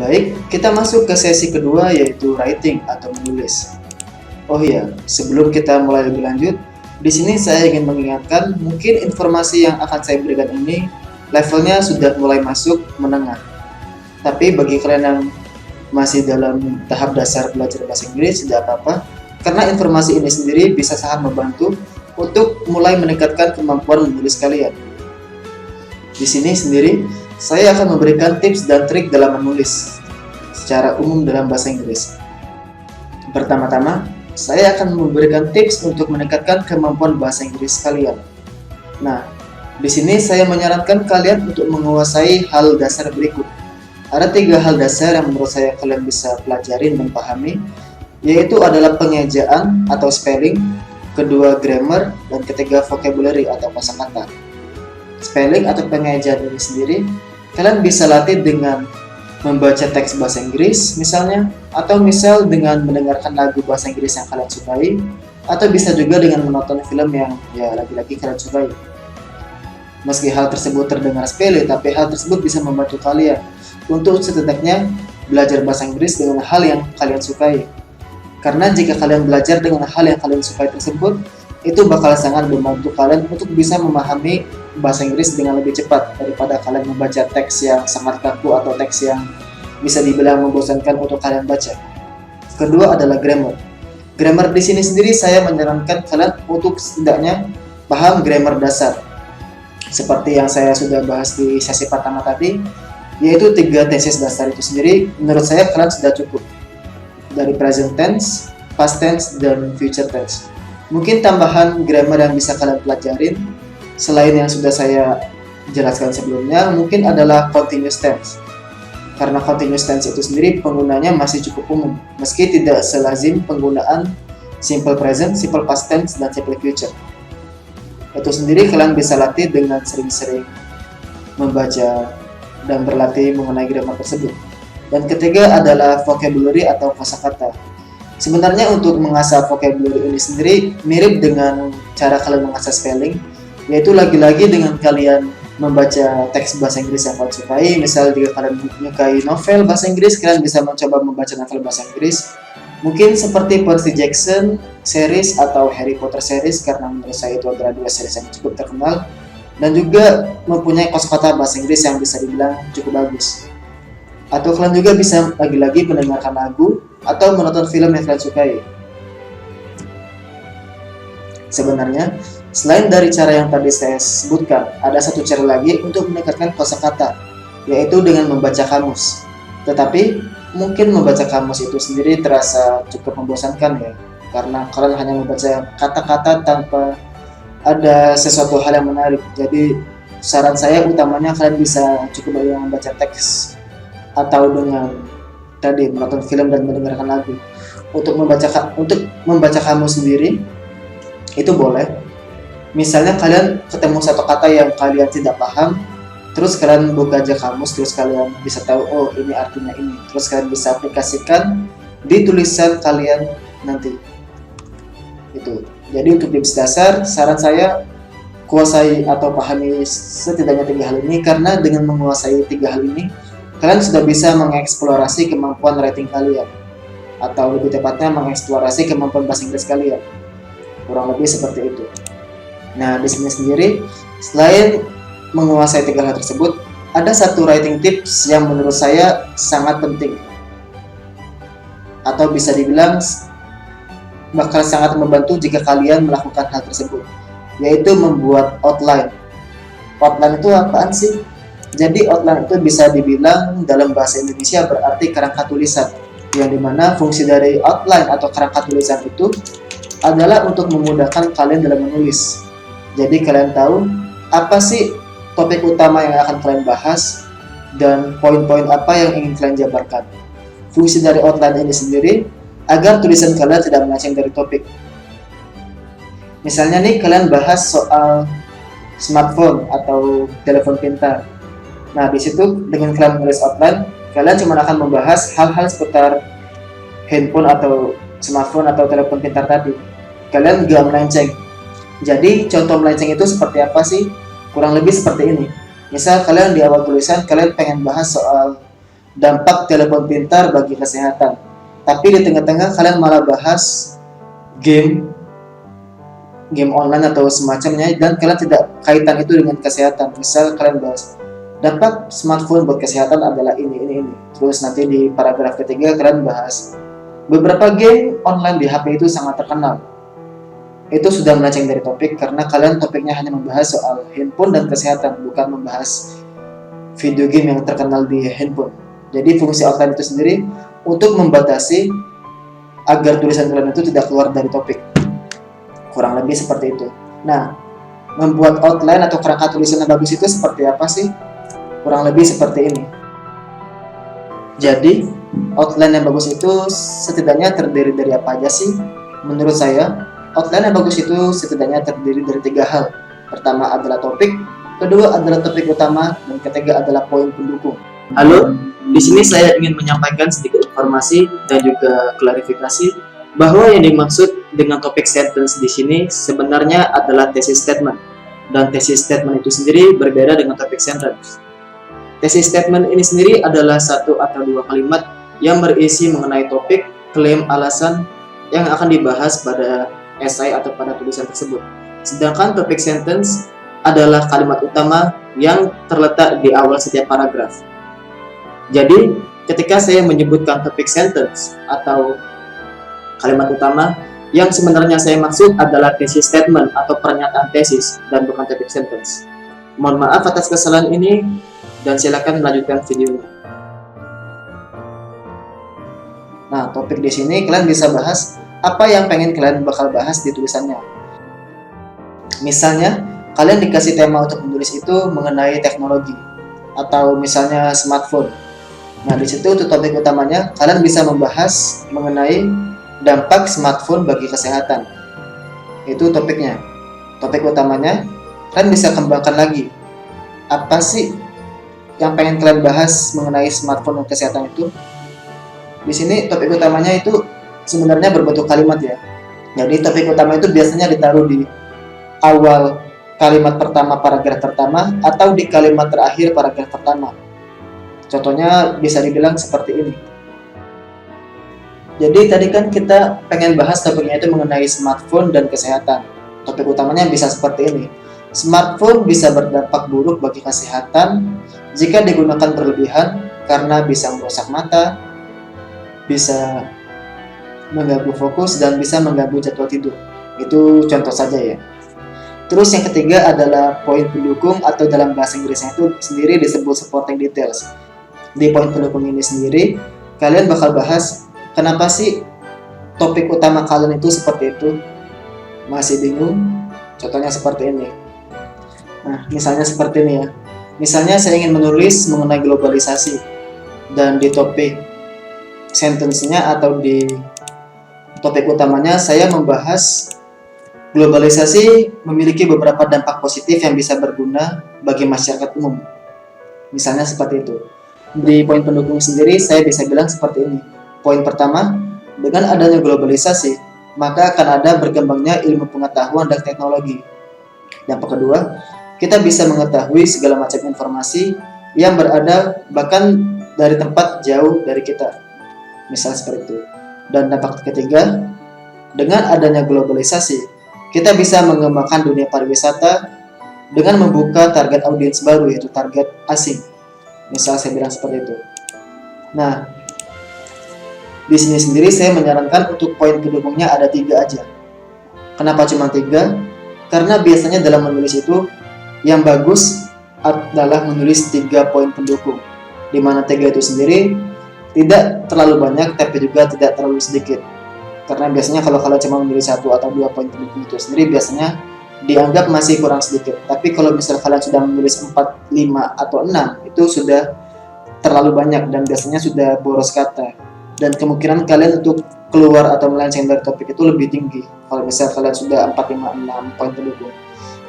Baik, kita masuk ke sesi kedua yaitu writing atau menulis. Oh iya, sebelum kita mulai lebih lanjut, di sini saya ingin mengingatkan mungkin informasi yang akan saya berikan ini levelnya sudah mulai masuk menengah. Tapi bagi kalian yang masih dalam tahap dasar belajar bahasa Inggris tidak apa-apa, karena informasi ini sendiri bisa sangat membantu untuk mulai meningkatkan kemampuan menulis kalian. Di sini sendiri saya akan memberikan tips dan trik dalam menulis secara umum dalam bahasa Inggris. Pertama-tama, saya akan memberikan tips untuk meningkatkan kemampuan bahasa Inggris kalian. Nah, di sini saya menyarankan kalian untuk menguasai hal dasar berikut. Ada 3 hal dasar yang menurut saya kalian bisa pelajari dan pahami, yaitu adalah pengejaan atau spelling, kedua grammar, dan ketiga vocabulary atau kosakata. Spelling atau pengejaan ini sendiri kalian bisa latih dengan membaca teks bahasa Inggris misalnya, atau misal dengan mendengarkan lagu bahasa Inggris yang kalian sukai, atau bisa juga dengan menonton film yang lagi-lagi kalian sukai. Meski hal tersebut terdengar sepele, tapi hal tersebut bisa membantu kalian untuk setidaknya belajar bahasa Inggris dengan hal yang kalian sukai. Karena jika kalian belajar dengan hal yang kalian sukai tersebut, itu bakal sangat membantu kalian untuk bisa memahami bahasa Inggris dengan lebih cepat daripada kalian membaca teks yang sangat kaku atau teks yang bisa dibilang membosankan untuk kalian baca. Kedua adalah grammar. Grammar di sini sendiri saya menyarankan kalian untuk setidaknya paham grammar dasar. Seperti yang saya sudah bahas di sesi pertama tadi, yaitu 3 tesis dasar itu sendiri menurut saya kalian sudah cukup. Dari present tense, past tense, dan future tense. Mungkin tambahan grammar yang bisa kalian pelajarin selain yang sudah saya jelaskan sebelumnya mungkin adalah continuous tense. Karena continuous tense itu sendiri penggunanya masih cukup umum, meski tidak selazim penggunaan simple present, simple past tense, dan simple future. Itu sendiri kalian bisa latih dengan sering-sering membaca dan berlatih mengenai grammar tersebut. Dan ketiga adalah vocabulary atau kosakata. Sebenarnya untuk mengasah vocabulary ini sendiri mirip dengan cara kalian mengasah spelling, yaitu lagi-lagi dengan kalian membaca teks bahasa Inggris yang kalian sukai. Misal jika kalian menyukai novel bahasa Inggris, kalian bisa mencoba membaca novel bahasa Inggris. Mungkin seperti Percy Jackson series atau Harry Potter series, karena menurut saya itu adalah 2 series yang cukup terkenal dan juga mempunyai kosakata bahasa Inggris yang bisa dibilang cukup bagus. Atau kalian juga bisa lagi-lagi mendengarkan lagu atau menonton film yang kalian sukai. Sebenarnya, selain dari cara yang tadi saya sebutkan, ada satu cara lagi untuk meningkatkan kosakata, yaitu dengan membaca kamus. Tetapi, mungkin membaca kamus itu sendiri terasa cukup membosankan ya, karena kalian hanya membaca kata-kata tanpa ada sesuatu hal yang menarik. Jadi, saran saya utamanya kalian bisa cukup membaca teks atau dengan tadi menonton film dan mendengarkan lagu. Untuk membaca kamus sendiri itu boleh. Misalnya kalian ketemu satu kata yang kalian tidak paham, terus kalian buka aja kamus, terus kalian bisa tahu oh ini artinya ini. Terus kalian bisa aplikasikan di tulisan kalian nanti. Itu. Jadi untuk tips dasar, saran saya kuasai atau pahami setidaknya 3 hal ini, karena dengan menguasai 3 hal ini kalian sudah bisa mengeksplorasi kemampuan writing kalian, atau lebih tepatnya mengeksplorasi kemampuan bahasa Inggris kalian. Kurang lebih seperti itu. Nah, di sini sendiri selain menguasai 3 hal tersebut, ada satu writing tips yang menurut saya sangat penting, atau bisa dibilang bakal sangat membantu jika kalian melakukan hal tersebut, yaitu membuat outline. Outline itu apaan sih? Jadi outline itu bisa dibilang dalam bahasa Indonesia berarti kerangka tulisan, yang dimana fungsi dari outline atau kerangka tulisan itu adalah untuk memudahkan kalian dalam menulis. Jadi kalian tahu apa sih topik utama yang akan kalian bahas dan poin-poin apa yang ingin kalian jabarkan. Fungsi dari outline ini sendiri agar tulisan kalian tidak melenceng dari topik. Misalnya nih kalian bahas soal smartphone atau telepon pintar. Nah, di situ dengan kalian menulis outline, kalian cuma akan membahas hal-hal seputar handphone atau smartphone atau telepon pintar tadi. Kalian gak melenceng. Jadi, contoh melenceng itu seperti apa sih? Kurang lebih seperti ini. Misal kalian di awal tulisan, kalian pengen bahas soal dampak telepon pintar bagi kesehatan. Tapi di tengah-tengah kalian malah bahas game online atau semacamnya, dan kalian tidak kaitan itu dengan kesehatan. Misal kalian bahas dampak smartphone buat kesehatan adalah ini. Terus nanti di paragraf ketiga kalian bahas beberapa game online di HP itu sangat terkenal. Itu sudah melenceng dari topik, karena kalian topiknya hanya membahas soal handphone dan kesehatan, bukan membahas video game yang terkenal di handphone. Jadi fungsi outline itu sendiri untuk membatasi agar tulisan kalian itu tidak keluar dari topik. Kurang lebih seperti itu. Nah, membuat outline atau kerangka tulisan yang bagus itu seperti apa sih? Kurang lebih seperti ini. Jadi, outline yang bagus itu setidaknya terdiri dari apa aja sih? Menurut saya, outline yang bagus itu setidaknya terdiri dari 3 hal. Pertama adalah topik, kedua adalah topik utama, dan ketiga adalah poin pendukung. Halo, di sini saya ingin menyampaikan sedikit informasi dan juga klarifikasi bahwa yang dimaksud dengan topik sentence di sini sebenarnya adalah thesis statement, dan thesis statement itu sendiri berbeda dengan topik sentence. Thesis statement ini sendiri adalah 1 atau 2 kalimat yang berisi mengenai topik, klaim, alasan yang akan dibahas pada esai atau pada tulisan tersebut. Sedangkan topik sentence adalah kalimat utama yang terletak di awal setiap paragraf. Jadi, ketika saya menyebutkan topik sentence atau kalimat utama, yang sebenarnya saya maksud adalah thesis statement atau pernyataan tesis dan bukan topik sentence. Mohon maaf atas kesalahan ini, dan silakan melanjutkan videonya. Nah, topik di sini kalian bisa bahas apa yang pengen kalian bakal bahas di tulisannya. Misalnya, kalian dikasih tema untuk menulis itu mengenai teknologi atau misalnya smartphone. Nah, di situ untuk topik utamanya kalian bisa membahas mengenai dampak smartphone bagi kesehatan. Itu topiknya. Topik utamanya kalian bisa kembangkan lagi. Apa sih yang pengen kalian bahas mengenai smartphone dan kesehatan itu? Di sini topik utamanya itu sebenarnya berbentuk kalimat ya. Jadi topik utama itu biasanya ditaruh di awal kalimat pertama paragraf pertama atau di kalimat terakhir paragraf pertama. Contohnya bisa dibilang seperti ini. Jadi tadi kan kita pengen bahas topiknya itu mengenai smartphone dan kesehatan. Topik utamanya bisa seperti ini. Smartphone bisa berdampak buruk bagi kesehatan jika digunakan berlebihan karena bisa merusak mata, bisa mengganggu fokus, dan bisa mengganggu jadwal tidur. Itu contoh saja ya. Terus yang ketiga adalah poin pendukung atau dalam bahasa Inggrisnya itu sendiri disebut supporting details. Di poin pendukung ini sendiri, kalian bakal bahas kenapa sih topik utama kalian itu seperti itu? Masih bingung? Contohnya seperti ini. Nah, misalnya seperti ini ya. Misalnya saya ingin menulis mengenai globalisasi, dan di topik sentence-nya atau di topik utamanya saya membahas globalisasi memiliki beberapa dampak positif yang bisa berguna bagi masyarakat umum. Misalnya seperti itu. Di poin pendukung sendiri saya bisa bilang seperti ini. Poin pertama, dengan adanya globalisasi, maka akan ada berkembangnya ilmu pengetahuan dan teknologi. Dampak kedua, kita bisa mengetahui segala macam informasi yang berada bahkan dari tempat jauh dari kita. Misal seperti itu. Dan dampak ketiga, dengan adanya globalisasi, kita bisa mengembangkan dunia pariwisata dengan membuka target audiens baru, yaitu target asing. Misal saya bilang seperti itu. Nah, di sini sendiri saya menyarankan untuk poin pendukungnya ada 3 aja. Kenapa cuma 3? Karena biasanya dalam menulis itu yang bagus adalah menulis 3 poin pendukung, di mana 3 itu sendiri tidak terlalu banyak tapi juga tidak terlalu sedikit. Karena biasanya kalau kalian cuma menulis 1 atau 2 poin pendukung itu sendiri biasanya dianggap masih kurang sedikit. Tapi kalau misal kalian sudah menulis 4, 5, atau 6, itu sudah terlalu banyak dan biasanya sudah boros kata. Dan kemungkinan kalian untuk keluar atau melenceng dari topik itu lebih tinggi kalau misal kalian sudah 4, 5, 6 poin pendukung.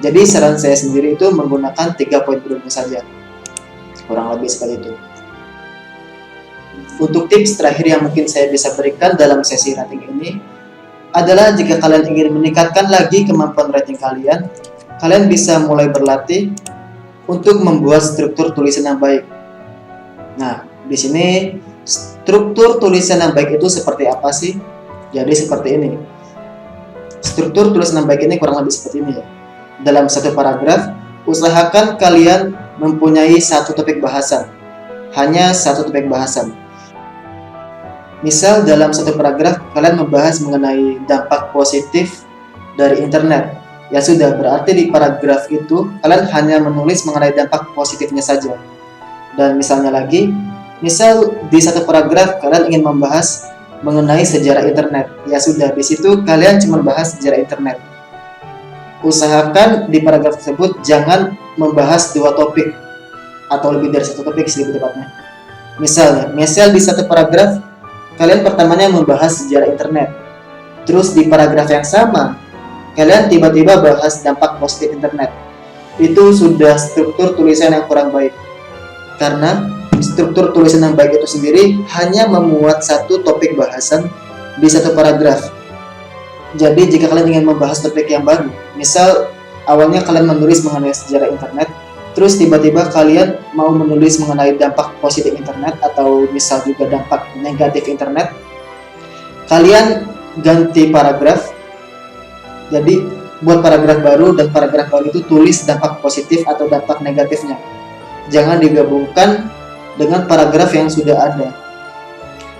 Jadi saran saya sendiri itu menggunakan 3 poin pendukung saja. Kurang lebih seperti itu. Untuk tips terakhir yang mungkin saya bisa berikan dalam sesi writing ini adalah jika kalian ingin meningkatkan lagi kemampuan writing kalian, kalian bisa mulai berlatih untuk membuat struktur tulisan yang baik. Nah, di sini struktur tulisan yang baik itu seperti apa sih? Jadi seperti ini. Struktur tulisan yang baik ini kurang lebih seperti ini ya. Dalam satu paragraf, usahakan kalian mempunyai satu topik bahasan. Hanya satu topik bahasan. Misal dalam satu paragraf kalian membahas mengenai dampak positif dari internet. Ya sudah, berarti di paragraf itu kalian hanya menulis mengenai dampak positifnya saja. Dan misalnya lagi, misal di satu paragraf kalian ingin membahas mengenai sejarah internet. Ya sudah, di situ kalian cuma bahas sejarah internet. Usahakan di paragraf tersebut jangan membahas dua topik atau lebih dari satu topik sih lebih tepatnya. Misal di satu paragraf kalian pertamanya membahas sejarah internet. Terus di paragraf yang sama kalian tiba-tiba bahas dampak positif internet. Itu sudah struktur tulisan yang kurang baik. Karena struktur tulisan yang baik itu sendiri hanya memuat satu topik bahasan di satu paragraf. Jadi jika kalian ingin membahas topik yang baru, misal awalnya kalian menulis mengenai sejarah internet, terus tiba-tiba kalian mau menulis mengenai dampak positif internet atau misal juga dampak negatif internet, kalian ganti paragraf. Jadi buat paragraf baru, dan paragraf baru itu tulis dampak positif atau dampak negatifnya. Jangan digabungkan dengan paragraf yang sudah ada.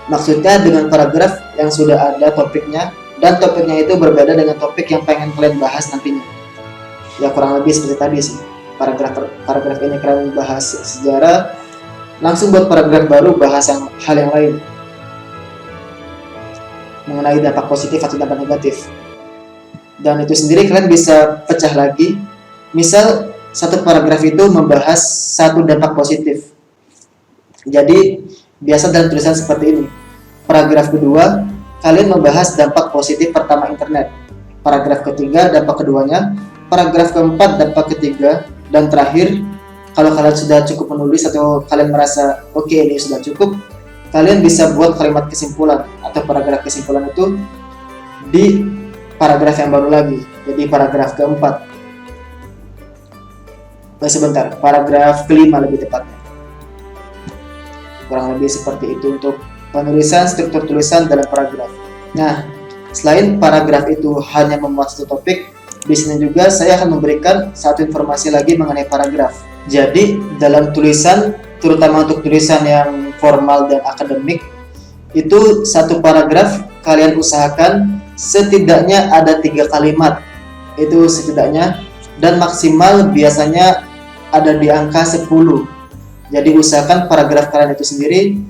Maksudnya dengan paragraf yang sudah ada topiknya, dan topiknya itu berbeda dengan topik yang pengen kalian bahas nantinya. Ya kurang lebih seperti tadi sih. Paragraf ini kalian bahas sejarah, langsung buat paragraf baru bahas hal yang lain mengenai dampak positif atau dampak negatif. Dan itu sendiri kalian bisa pecah lagi. Misal satu paragraf itu membahas satu dampak positif. Jadi biasa dalam tulisan seperti ini. Paragraf kedua kalian membahas dampak positif pertama internet. Paragraf ketiga dampak keduanya. Paragraf keempat dampak ketiga. Dan terakhir, kalau kalian sudah cukup menulis atau kalian merasa oke, ini sudah cukup, kalian bisa buat kalimat kesimpulan atau paragraf kesimpulan itu di paragraf yang baru lagi. Jadi paragraf keempat. Paragraf kelima lebih tepatnya. Kurang lebih seperti itu untuk penulisan struktur tulisan dalam paragraf. Nah, selain paragraf itu hanya memuat satu topik, di sini juga saya akan memberikan satu informasi lagi mengenai paragraf. Jadi, dalam tulisan, terutama untuk tulisan yang formal dan akademik, itu satu paragraf kalian usahakan setidaknya ada 3 kalimat. Itu setidaknya, dan maksimal biasanya ada di angka 10. Jadi usahakan paragraf kalian itu sendiri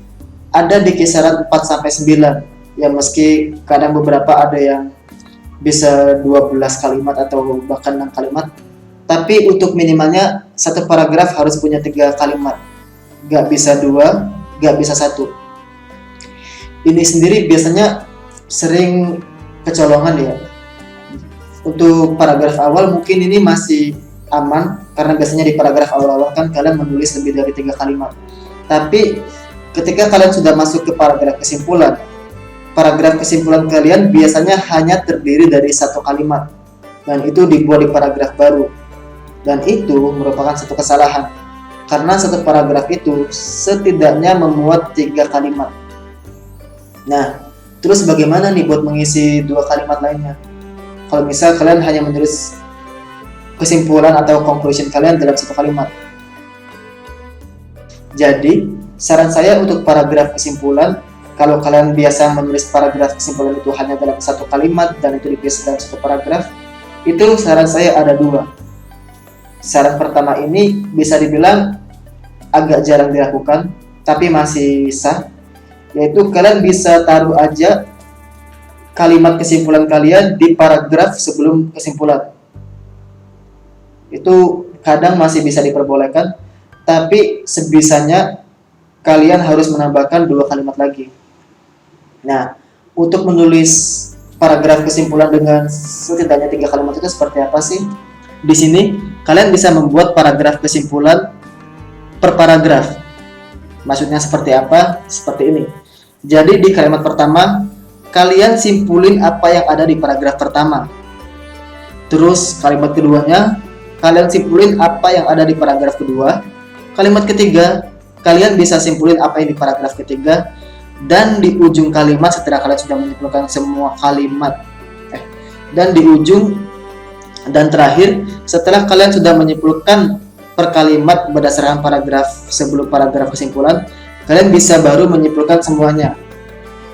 ada di kisaran 4-9. Ya meski kadang beberapa ada yang bisa 12 kalimat atau bahkan 6 kalimat. Tapi untuk minimalnya satu paragraf harus punya 3 kalimat. Gak bisa 2, gak bisa 1. Ini sendiri biasanya sering kecolongan ya. Untuk paragraf awal mungkin ini masih aman, karena biasanya di paragraf awal-awal kan kalian menulis lebih dari 3 kalimat. Tapi ketika kalian sudah masuk ke paragraf kesimpulan kalian biasanya hanya terdiri dari 1 kalimat, dan itu dibuat di paragraf baru. Dan itu merupakan satu kesalahan, karena satu paragraf itu setidaknya memuat 3 kalimat. Nah, terus bagaimana nih buat mengisi 2 kalimat lainnya? Kalau misal kalian hanya menulis kesimpulan atau conclusion kalian dalam 1 kalimat. Jadi, saran saya untuk paragraf kesimpulan, kalau kalian biasa menulis paragraf kesimpulan itu hanya dalam 1 kalimat dan itu ditulis dalam 1 paragraf, itu saran saya ada 2. Saran pertama ini bisa dibilang agak jarang dilakukan, tapi masih sah, yaitu kalian bisa taruh aja kalimat kesimpulan kalian di paragraf sebelum kesimpulan. Itu kadang masih bisa diperbolehkan, tapi sebisanya kalian harus menambahkan 2 kalimat lagi. Nah, untuk menulis paragraf kesimpulan dengan setidaknya 3 kalimat itu seperti apa sih? Di sini kalian bisa membuat paragraf kesimpulan per paragraf. Maksudnya seperti apa? Seperti ini. Jadi di kalimat pertama kalian simpulin apa yang ada di paragraf pertama. Terus kalimat keduanya kalian simpulin apa yang ada di paragraf kedua. Kalimat ketiga kalian bisa simpulin apa yang di paragraf ketiga, dan di ujung kalimat setelah kalian sudah menyimpulkan semua kalimat dan di ujung dan terakhir setelah kalian sudah menyimpulkan per kalimat berdasarkan paragraf sebelum paragraf kesimpulan, kalian bisa baru menyimpulkan semuanya.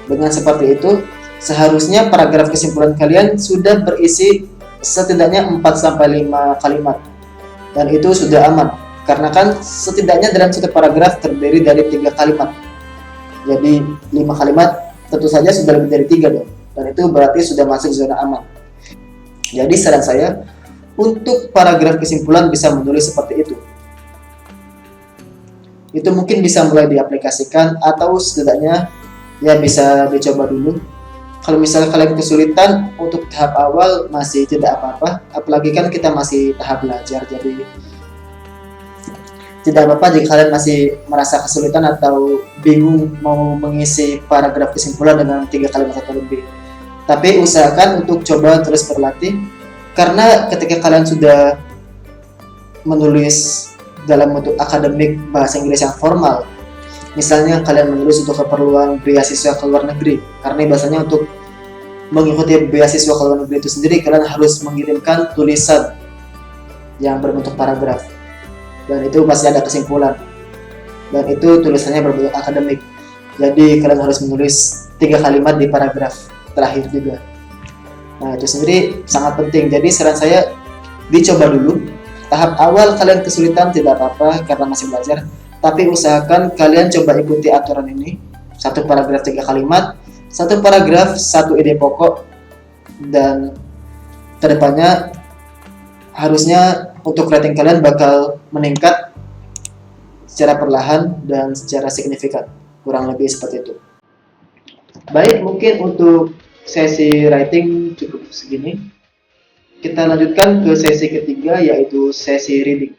Dengan seperti itu, seharusnya paragraf kesimpulan kalian sudah berisi setidaknya 4-5 kalimat, dan itu sudah aman karena kan setidaknya dalam satu paragraf terdiri dari 3 kalimat. Jadi 5 kalimat tentu saja sudah lebih dari 3 dong, dan itu berarti sudah masuk zona aman. Jadi saran saya untuk paragraf kesimpulan bisa menulis seperti itu. Itu mungkin bisa mulai diaplikasikan atau setidaknya ya bisa dicoba dulu. Kalau misalnya kalian kesulitan untuk tahap awal masih tidak apa-apa, apalagi kan kita masih tahap belajar, jadi tidak apa-apa jika kalian masih merasa kesulitan atau bingung mau mengisi paragraf kesimpulan dengan 3 kalimat atau lebih. Tapi usahakan untuk coba terus berlatih, karena ketika kalian sudah menulis dalam bentuk akademik bahasa Inggris yang formal, misalnya kalian menulis untuk keperluan beasiswa ke luar negeri, karena biasanya untuk mengikuti beasiswa ke luar negeri itu sendiri kalian harus mengirimkan tulisan yang berbentuk paragraf, dan itu pasti ada kesimpulan, dan itu tulisannya berbentuk akademik. Jadi kalian harus menulis 3 kalimat di paragraf terakhir juga. Nah, itu sendiri sangat penting. Jadi saran saya dicoba dulu. Tahap awal kalian kesulitan tidak apa-apa karena masih belajar, tapi usahakan kalian coba ikuti aturan ini. 1 paragraf 3 kalimat, 1 paragraf 1 ide pokok, dan kedepannya harusnya untuk rating kalian bakal meningkat secara perlahan dan secara signifikan. Kurang lebih seperti itu. Baik, mungkin untuk sesi writing cukup segini. Kita lanjutkan ke sesi ketiga, yaitu sesi reading.